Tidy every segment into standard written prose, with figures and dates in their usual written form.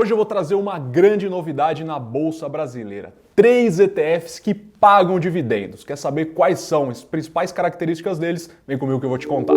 Hoje eu vou trazer uma grande novidade na Bolsa Brasileira. 3 ETFs que pagam dividendos. Quer saber quais são as principais características deles? Vem comigo que eu vou te contar.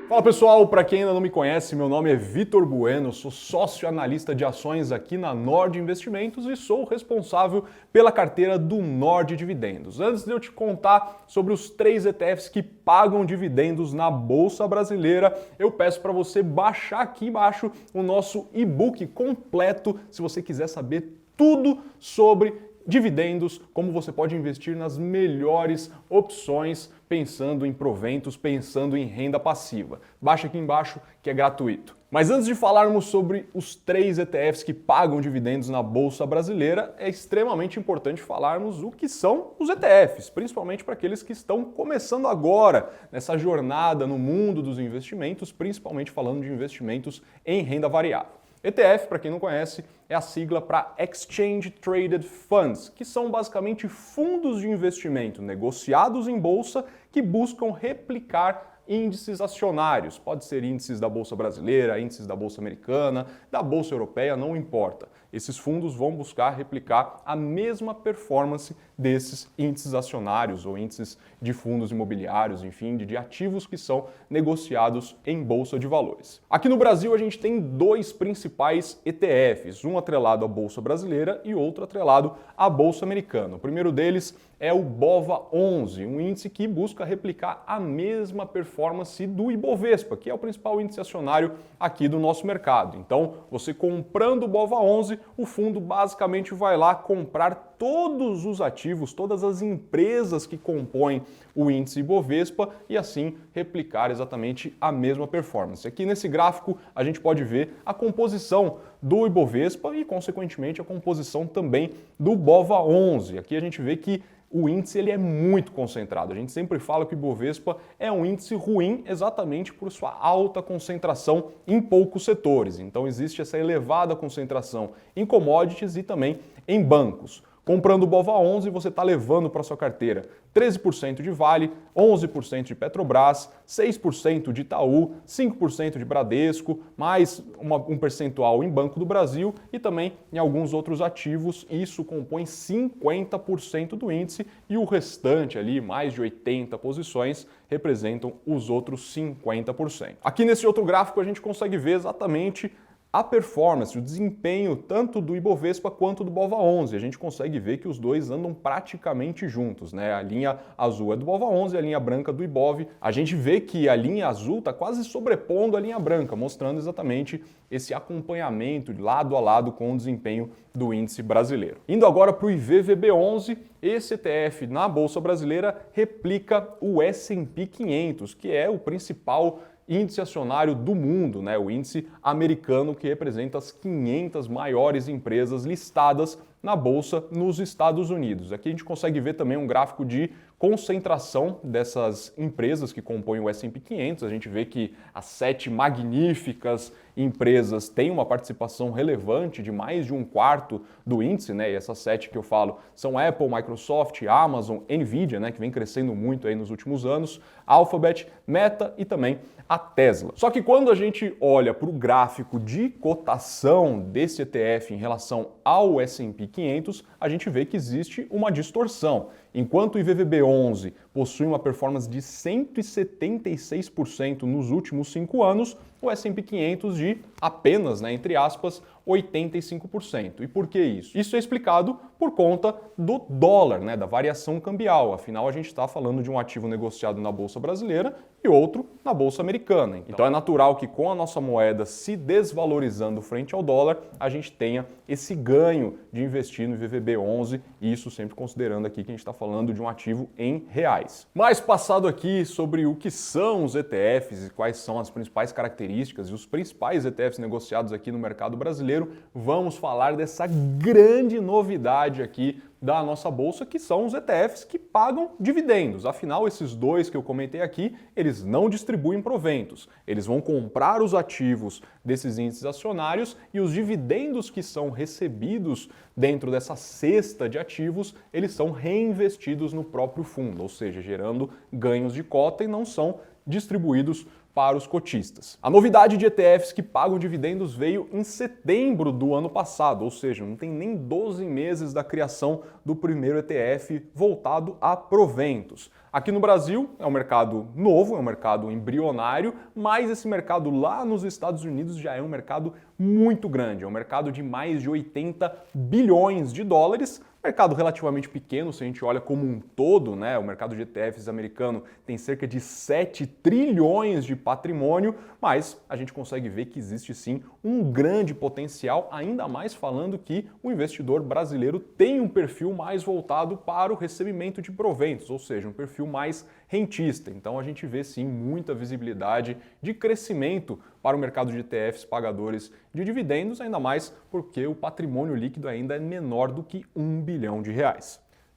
Fala pessoal, para quem ainda não me conhece, meu nome é Vitor Bueno, sou sócio analista de ações aqui na Nord Investimentos e sou responsável pela carteira do Nord Dividendos. Antes de eu te contar sobre os 3 ETFs que pagam dividendos na Bolsa Brasileira, eu peço para você baixar aqui embaixo o nosso e-book completo se você quiser saber tudo sobre dividendos, como você pode investir nas melhores opções, pensando em proventos, pensando em renda passiva. Baixa aqui embaixo que é gratuito. Mas antes de falarmos sobre os 3 ETFs que pagam dividendos na Bolsa Brasileira, é extremamente importante falarmos o que são os ETFs, principalmente para aqueles que estão começando agora nessa jornada no mundo dos investimentos, principalmente falando de investimentos em renda variável. ETF, para quem não conhece, é a sigla para Exchange Traded Funds, que são basicamente fundos de investimento negociados em bolsa que buscam replicar índices acionários. Pode ser índices da Bolsa Brasileira, índices da Bolsa Americana, da Bolsa Europeia, não importa. Esses fundos vão buscar replicar a mesma performance desses índices acionários ou índices de fundos imobiliários, enfim, de ativos que são negociados em bolsa de valores. Aqui no Brasil a gente tem 2 principais ETFs, um atrelado à Bolsa Brasileira e outro atrelado à Bolsa Americana. O primeiro deles é o BOVA11, um índice que busca replicar a mesma performance do Ibovespa, que é o principal índice acionário aqui do nosso mercado. Então, você comprando o BOVA11, o fundo basicamente vai lá comprar todos os ativos, todas as empresas que compõem o índice Ibovespa e assim replicar exatamente a mesma performance. Aqui nesse gráfico a gente pode ver a composição do Ibovespa e, consequentemente, a composição também do BOVA11. Aqui a gente vê que o índice ele é muito concentrado. A gente sempre fala que o Ibovespa é um índice ruim exatamente por sua alta concentração em poucos setores. Então existe essa elevada concentração em commodities e também em bancos. Comprando o BOVA11, você está levando para sua carteira 13% de Vale, 11% de Petrobras, 6% de Itaú, 5% de Bradesco, mais um percentual em Banco do Brasil e também em alguns outros ativos. Isso compõe 50% do índice e o restante ali, mais de 80 posições, representam os outros 50%. Aqui nesse outro gráfico a gente consegue ver exatamente a performance, o desempenho tanto do Ibovespa quanto do BOVA11. A gente consegue ver que os dois andam praticamente juntos, né? A linha azul é do BOVA11 e a linha branca do Ibov. A gente vê que a linha azul está quase sobrepondo a linha branca, mostrando exatamente esse acompanhamento lado a lado com o desempenho do índice brasileiro. Indo agora para o IVVB11, esse ETF na Bolsa Brasileira replica o S&P 500, que é o principal índice acionário do mundo, né? O índice americano que representa as 500 maiores empresas listadas na bolsa nos Estados Unidos. Aqui a gente consegue ver também um gráfico de concentração dessas empresas que compõem o S&P 500. A gente vê que as 7 magníficas empresas têm uma participação relevante de mais de 1/4 do índice, né? E essas 7 que eu falo são Apple, Microsoft, Amazon, Nvidia, né? Que vem crescendo muito aí nos últimos anos, Alphabet, Meta e também a Tesla. Só que quando a gente olha para o gráfico de cotação desse ETF em relação ao S&P 500, a gente vê que existe uma distorção. Enquanto o IVVB11 possui uma performance de 176% nos últimos 5 anos, o S&P 500 de apenas, né, entre aspas, 85%. E por que isso? Isso é explicado por conta do dólar, né, da variação cambial. Afinal, a gente está falando de um ativo negociado na Bolsa Brasileira e outro na Bolsa Americana. Então é natural que com a nossa moeda se desvalorizando frente ao dólar, a gente tenha esse ganho de investir no IVVB11, e isso sempre considerando aqui que a gente está falando de um ativo em reais. Mas passado aqui sobre o que são os ETFs e quais são as principais características e os principais ETFs negociados aqui no mercado brasileiro, vamos falar dessa grande novidade aqui da nossa bolsa, que são os ETFs que pagam dividendos. Afinal, esses dois que eu comentei aqui, eles não distribuem proventos. Eles vão comprar os ativos desses índices acionários e os dividendos que são recebidos dentro dessa cesta de ativos, eles são reinvestidos no próprio fundo, ou seja, gerando ganhos de cota e não são distribuídos para os cotistas. A novidade de ETFs que pagam dividendos veio em setembro do ano passado, ou seja, não tem nem 12 meses da criação do primeiro ETF voltado a proventos. Aqui no Brasil é um mercado novo, é um mercado embrionário, mas esse mercado lá nos Estados Unidos já é um mercado muito grande, é um mercado de mais de 80 bilhões de dólares, mercado relativamente pequeno se a gente olha como um todo, né? O mercado de ETFs americano tem cerca de 7 trilhões de patrimônio, mas a gente consegue ver que existe sim um grande potencial, ainda mais falando que o investidor brasileiro tem um perfil mais voltado para o recebimento de proventos, ou seja, um perfil mais rentista. Então a gente vê sim muita visibilidade de crescimento para o mercado de ETFs pagadores de dividendos, ainda mais porque o patrimônio líquido ainda é menor do que R$ 1 bilhão.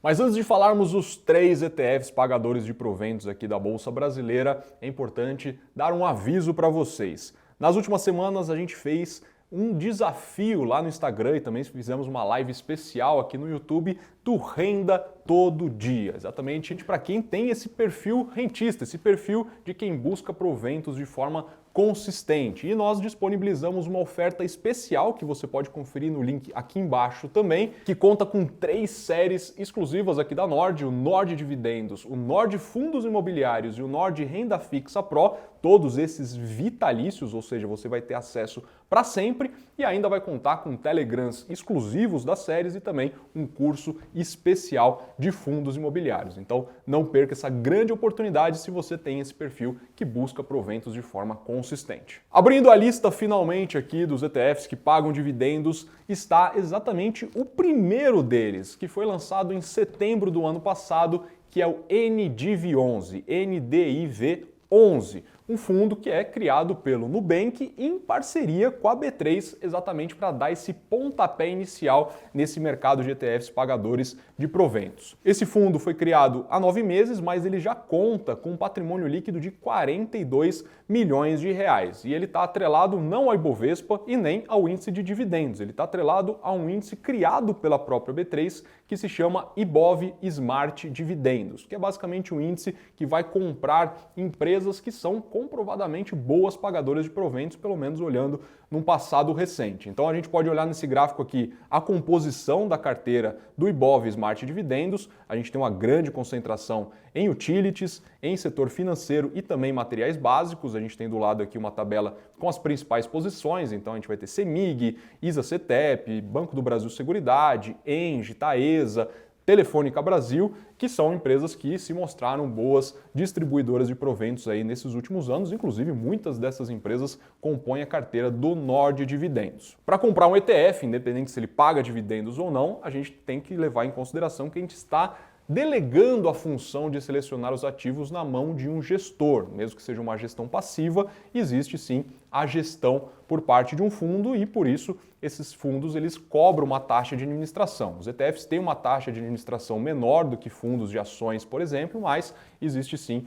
Mas antes de falarmos os 3 ETFs pagadores de proventos aqui da Bolsa Brasileira, é importante dar um aviso para vocês. Nas últimas semanas a gente fez um desafio lá no Instagram e também fizemos uma live especial aqui no YouTube do Renda Todo Dia. Exatamente para quem tem esse perfil rentista, esse perfil de quem busca proventos de forma consistente. E nós disponibilizamos uma oferta especial que você pode conferir no link aqui embaixo também, que conta com 3 séries exclusivas aqui da Nord, o Nord Dividendos, o Nord Fundos Imobiliários e o Nord Renda Fixa Pro, todos esses vitalícios, ou seja, você vai ter acesso para sempre e ainda vai contar com telegrams exclusivos das séries e também um curso especial de fundos imobiliários. Então não perca essa grande oportunidade se você tem esse perfil que busca proventos de forma consistente. Abrindo a lista finalmente aqui dos ETFs que pagam dividendos, está exatamente o primeiro deles, que foi lançado em setembro do ano passado, que é o NDIV11, NDIV11. Um fundo que é criado pelo Nubank em parceria com a B3, exatamente para dar esse pontapé inicial nesse mercado de ETFs pagadores de proventos. Esse fundo foi criado há 9 meses, mas ele já conta com um patrimônio líquido de 42 milhões de reais. E ele está atrelado não ao Ibovespa e nem ao índice de dividendos. Ele está atrelado a um índice criado pela própria B3 que se chama Ibov Smart Dividendos, que é basicamente um índice que vai comprar empresas que são comprovadamente boas pagadoras de proventos, pelo menos olhando num passado recente. Então a gente pode olhar nesse gráfico aqui a composição da carteira do Ibov Smart Dividendos. A gente tem uma grande concentração em utilities, em setor financeiro e também materiais básicos. A gente tem do lado aqui uma tabela com as principais posições, então a gente vai ter CEMIG, ISA-CETEP, Banco do Brasil Seguridade, ENGIE, Taesa, Telefônica Brasil, que são empresas que se mostraram boas distribuidoras de proventos aí nesses últimos anos, inclusive muitas dessas empresas compõem a carteira do Nord Dividendos. Para comprar um ETF, independente se ele paga dividendos ou não, a gente tem que levar em consideração que a gente está delegando a função de selecionar os ativos na mão de um gestor. Mesmo que seja uma gestão passiva, existe sim a gestão por parte de um fundo e, por isso, esses fundos eles cobram uma taxa de administração. Os ETFs têm uma taxa de administração menor do que fundos de ações, por exemplo, mas existe sim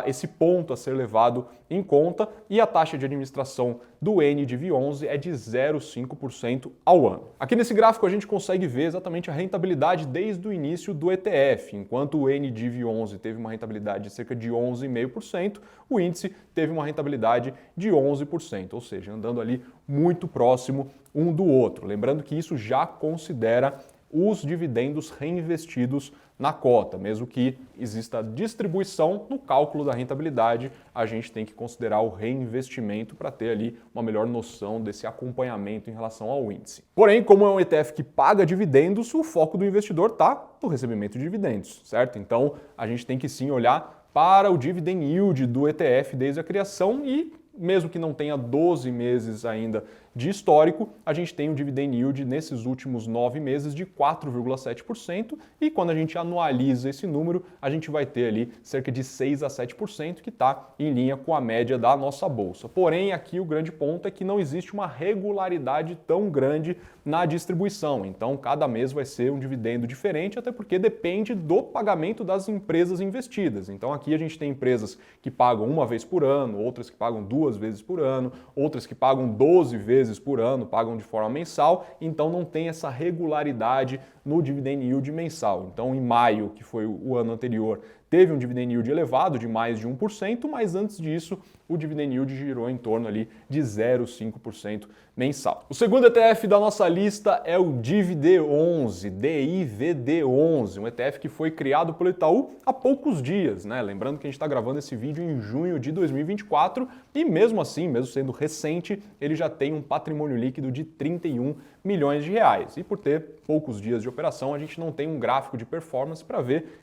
esse ponto a ser levado em conta e a taxa de administração do NDIV11 é de 0,5% ao ano. Aqui nesse gráfico a gente consegue ver exatamente a rentabilidade desde o início do ETF. Enquanto o NDIV11 teve uma rentabilidade de cerca de 11,5%, o índice teve uma rentabilidade de 11%, ou seja, andando ali muito próximo um do outro. Lembrando que isso já considera os dividendos reinvestidos na cota. Mesmo que exista distribuição no cálculo da rentabilidade, a gente tem que considerar o reinvestimento para ter ali uma melhor noção desse acompanhamento em relação ao índice. Porém, como é um ETF que paga dividendos, o foco do investidor está no recebimento de dividendos, certo? Então, a gente tem que sim olhar para o dividend yield do ETF desde a criação e, mesmo que não tenha 12 meses ainda de histórico, a gente tem um dividend yield nesses últimos 9 meses de 4,7% e quando a gente anualiza esse número, a gente vai ter ali cerca de 6 a 7% que está em linha com a média da nossa bolsa. Porém, aqui o grande ponto é que não existe uma regularidade tão grande na distribuição. Então, cada mês vai ser um dividendo diferente, até porque depende do pagamento das empresas investidas. Então, aqui a gente tem empresas que pagam uma vez por ano, outras que pagam 2 vezes por ano, outras que pagam 12 vezes por ano, pagam de forma mensal, então não tem essa regularidade no dividend yield mensal. Então, em maio, que foi o ano anterior, teve um dividend yield elevado de mais de 1%, mas antes disso o dividend yield girou em torno ali de 0,5% mensal. O segundo ETF da nossa lista é o DIVD11, DIVD11, um ETF que foi criado pelo Itaú há poucos dias, né? Lembrando que a gente está gravando esse vídeo em junho de 2024 e mesmo assim, mesmo sendo recente, ele já tem um patrimônio líquido de 31 milhões de reais. E por ter poucos dias de operação, a gente não tem um gráfico de performance para ver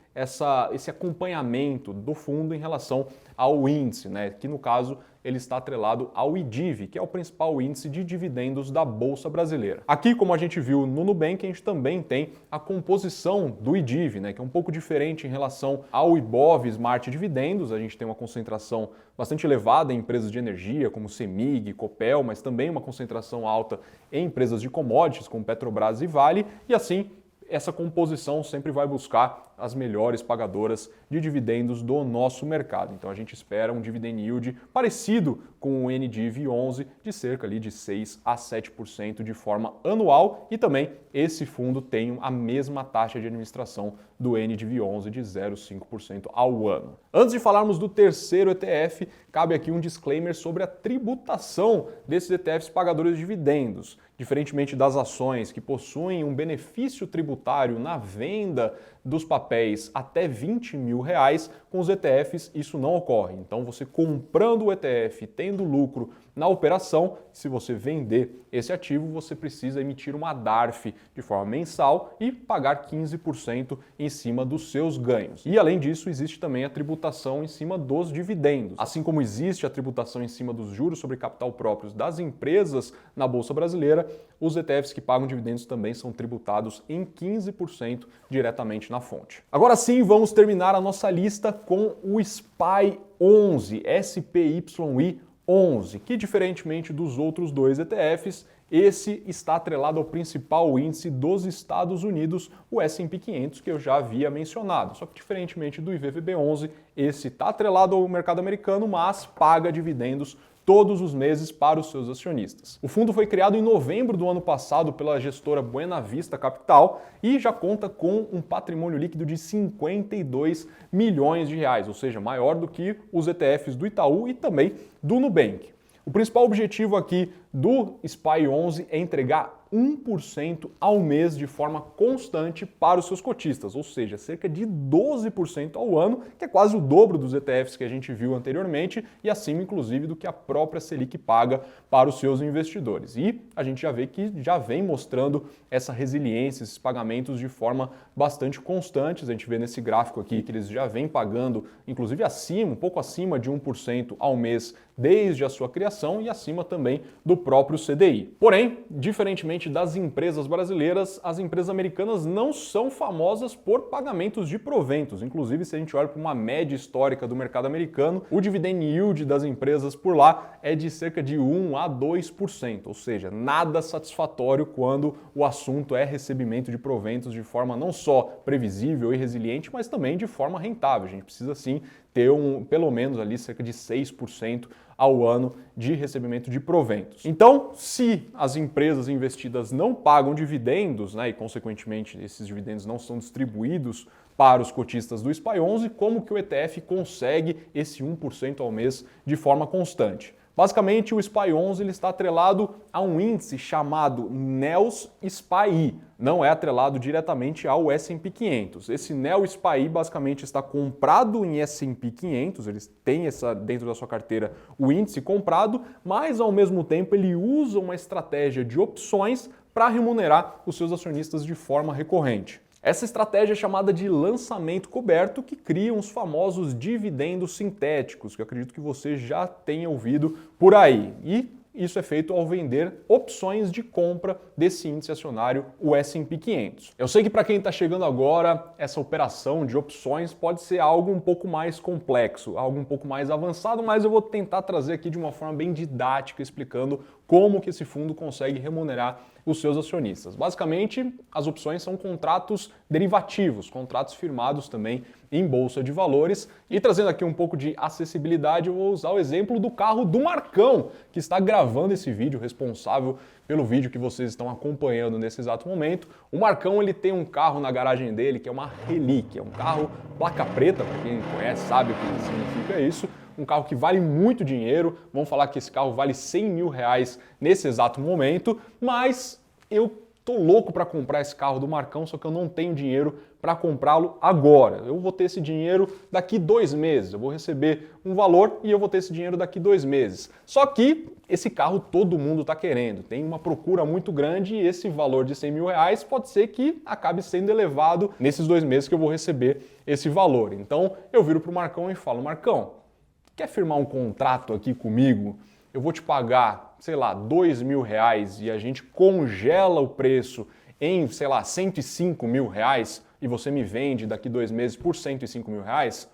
esse acompanhamento do fundo em relação ao índice, né? Que no caso ele está atrelado ao IDIV, que é o principal índice de dividendos da Bolsa Brasileira. Aqui, como a gente viu no Nubank, a gente também tem a composição do IDIV, né? Que é um pouco diferente em relação ao Ibov Smart Dividendos. A gente tem uma concentração bastante elevada em empresas de energia, como CEMIG, Copel, mas também uma concentração alta em empresas de commodities, como Petrobras e Vale, e assim essa composição sempre vai buscar as melhores pagadoras de dividendos do nosso mercado. Então a gente espera um dividend yield parecido com o NDIV11 de cerca ali de 6 a 7% de forma anual e também esse fundo tem a mesma taxa de administração do NDIV11 de 0,5% ao ano. Antes de falarmos do terceiro ETF, cabe aqui um disclaimer sobre a tributação desses ETFs pagadores de dividendos. Diferentemente das ações que possuem um benefício tributário na venda dos papéis até R$20 mil, com os ETFs isso não ocorre. Então você comprando o ETF, tendo lucro na operação, se você vender esse ativo, você precisa emitir uma DARF de forma mensal e pagar 15% em cima dos seus ganhos. E além disso, existe também a tributação em cima dos dividendos. Assim como existe a tributação em cima dos juros sobre capital próprios das empresas na Bolsa Brasileira, os ETFs que pagam dividendos também são tributados em 15% diretamente na fonte. Agora sim, vamos terminar a nossa lista com o SPY11, SPYI11, que diferentemente dos outros dois ETFs, esse está atrelado ao principal índice dos Estados Unidos, o S&P 500, que eu já havia mencionado. Só que diferentemente do IVVB11, esse está atrelado ao mercado americano, mas paga dividendos todos os meses para os seus acionistas. O fundo foi criado em novembro do ano passado pela gestora Buena Vista Capital e já conta com um patrimônio líquido de 52 milhões de reais, ou seja, maior do que os ETFs do Itaú e também do Nubank. O principal objetivo aqui do SPY11 é entregar 1% ao mês de forma constante para os seus cotistas, ou seja, cerca de 12% ao ano, que é quase o dobro dos ETFs que a gente viu anteriormente e acima, inclusive, do que a própria Selic paga para os seus investidores. E a gente já vê que já vem mostrando essa resiliência, esses pagamentos de forma bastante constante. A gente vê nesse gráfico aqui que eles já vêm pagando, inclusive acima, um pouco acima de 1% ao mês desde a sua criação e acima também do próprio CDI. Porém, diferentemente das empresas brasileiras, as empresas americanas não são famosas por pagamentos de proventos. Inclusive, se a gente olha para uma média histórica do mercado americano, o dividend yield das empresas por lá é de cerca de 1 a 2%, ou seja, nada satisfatório quando o assunto é recebimento de proventos de forma não só previsível e resiliente, mas também de forma rentável. A gente precisa sim ter pelo menos ali cerca de 6% ao ano de recebimento de proventos. Então, se as empresas investidas não pagam dividendos, né, e consequentemente esses dividendos não são distribuídos para os cotistas do SPY11, como que o ETF consegue esse 1% ao mês de forma constante? Basicamente, o SPY11 ele está atrelado a um índice chamado NEOS SPY, não é atrelado diretamente ao S&P 500. Esse NEOS SPY basicamente está comprado em S&P 500, eles têm dentro da sua carteira o índice comprado, mas ao mesmo tempo ele usa uma estratégia de opções para remunerar os seus acionistas de forma recorrente. Essa estratégia é chamada de lançamento coberto, que cria os famosos dividendos sintéticos, que eu acredito que você já tenha ouvido por aí. E isso é feito ao vender opções de compra desse índice acionário, o S&P 500. Eu sei que para quem está chegando agora, essa operação de opções pode ser algo um pouco mais complexo, algo um pouco mais avançado, mas eu vou tentar trazer aqui de uma forma bem didática, explicando como que esse fundo consegue remunerar os seus acionistas. Basicamente, as opções são contratos derivativos, contratos firmados também em bolsa de valores. E trazendo aqui um pouco de acessibilidade, eu vou usar o exemplo do carro do Marcão, que está gravando esse vídeo, responsável pelo vídeo que vocês estão acompanhando nesse exato momento. O Marcão, ele tem um carro na garagem dele que é uma relíquia, um carro placa preta, para quem conhece sabe o que significa isso. Um carro que vale muito dinheiro, vamos falar que esse carro vale 100 mil reais nesse exato momento, mas eu tô louco para comprar esse carro do Marcão, só que eu não tenho dinheiro para comprá-lo agora. Eu vou ter esse dinheiro daqui 2 meses, eu vou receber um valor e eu vou ter esse dinheiro daqui 2 meses. Só que esse carro todo mundo está querendo, tem uma procura muito grande e esse valor de 100 mil reais pode ser que acabe sendo elevado nesses 2 meses que eu vou receber esse valor. Então eu viro para o Marcão e falo, Marcão, quer firmar um contrato aqui comigo? Eu vou te pagar, sei lá, 2 mil reais e a gente congela o preço em, sei lá, 105 mil reais e você me vende daqui 2 meses por 105 mil reais?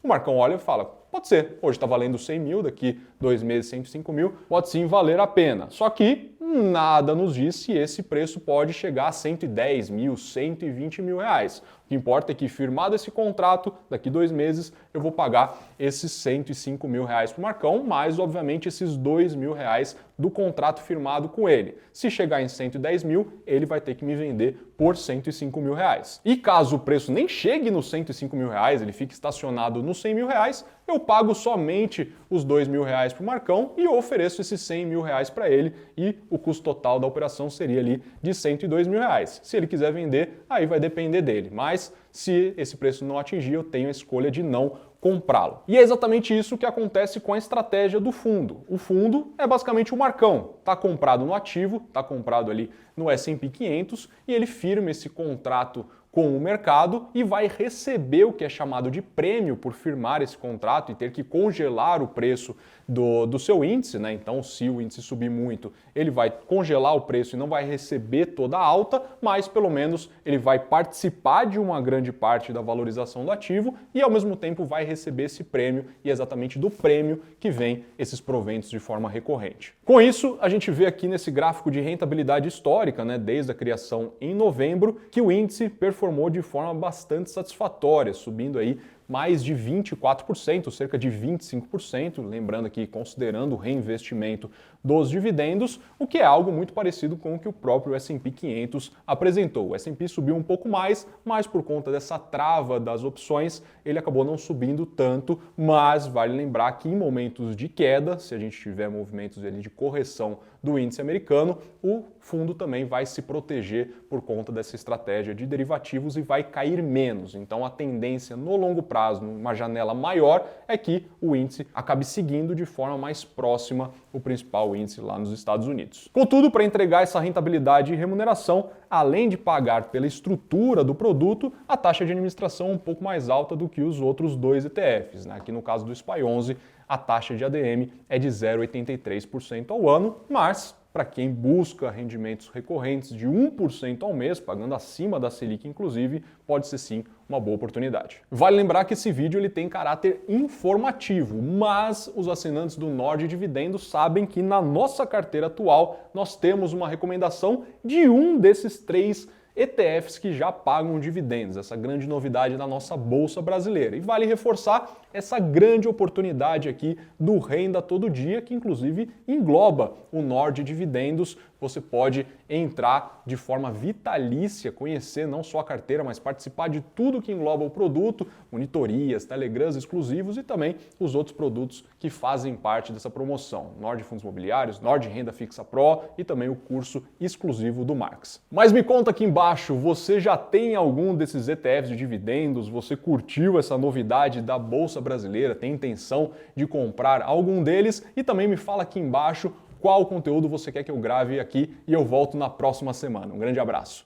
O Marcão olha e fala, pode ser, hoje está valendo 100 mil, daqui 2 meses 105 mil, pode sim valer a pena. Só que nada nos diz se esse preço pode chegar a 110 mil, 120 mil reais. O que importa é que, firmado esse contrato, daqui 2 meses eu vou pagar esses 105 mil reais para o Marcão, mais obviamente esses 2 mil reais do contrato firmado com ele. Se chegar em 110 mil, ele vai ter que me vender por 105 mil reais. E caso o preço nem chegue nos 105 mil reais, ele fique estacionado nos 100 mil reais, eu pago somente os 2 mil reais para o Marcão e eu ofereço esses 100 mil reais para ele e o custo total da operação seria ali de 102 mil reais. Se ele quiser vender, aí vai depender dele. Mas se esse preço não atingir, eu tenho a escolha de não comprá-lo. E é exatamente isso que acontece com a estratégia do fundo. O fundo é basicamente o Marcão. Está comprado no ativo, está comprado ali no S&P 500 e ele firma esse contrato com o mercado e vai receber o que é chamado de prêmio por firmar esse contrato e ter que congelar o preço do seu índice, né? Então, se o índice subir muito, ele vai congelar o preço e não vai receber toda a alta, mas pelo menos ele vai participar de uma grande parte da valorização do ativo e ao mesmo tempo vai receber esse prêmio e é exatamente do prêmio que vem esses proventos de forma recorrente. Com isso, a gente vê aqui nesse gráfico de rentabilidade histórica, né, desde a criação em novembro, que o índice performou de forma bastante satisfatória, subindo aí mais de 24%, cerca de 25%, lembrando aqui, considerando o reinvestimento dos dividendos, o que é algo muito parecido com o que o próprio S&P 500 apresentou. O S&P subiu um pouco mais, mas por conta dessa trava das opções, ele acabou não subindo tanto, mas vale lembrar que em momentos de queda, se a gente tiver movimentos ali de correção do índice americano, o fundo também vai se proteger por conta dessa estratégia de derivativos e vai cair menos. Então a tendência no longo prazo, numa janela maior, é que o índice acabe seguindo de forma mais próxima o principal índice lá nos Estados Unidos. Contudo, para entregar essa rentabilidade e remuneração, além de pagar pela estrutura do produto, a taxa de administração é um pouco mais alta do que os outros 2 ETFs, né? Aqui no caso do SPY11, a taxa de ADM é de 0,83% ao ano, mas para quem busca rendimentos recorrentes de 1% ao mês, pagando acima da Selic inclusive, pode ser sim uma boa oportunidade. Vale lembrar que esse vídeo ele tem caráter informativo, mas os assinantes do Nord Dividendos sabem que na nossa carteira atual nós temos uma recomendação de um desses 3 ETFs que já pagam dividendos, essa grande novidade da nossa Bolsa Brasileira. E vale reforçar essa grande oportunidade aqui do Renda Todo Dia, que inclusive engloba o Nord Dividendos. Você pode entrar de forma vitalícia, conhecer não só a carteira, mas participar de tudo que engloba o produto, monitorias, telegrams exclusivos e também os outros produtos que fazem parte dessa promoção. Nord Fundos Imobiliários, Nord Renda Fixa Pro e também o curso exclusivo do Marx. Mas me conta aqui embaixo, você já tem algum desses ETFs de dividendos? Você curtiu essa novidade da Bolsa Brasileira? Tem intenção de comprar algum deles? E também me fala aqui embaixo qual conteúdo você quer que eu grave aqui e eu volto na próxima semana. Um grande abraço.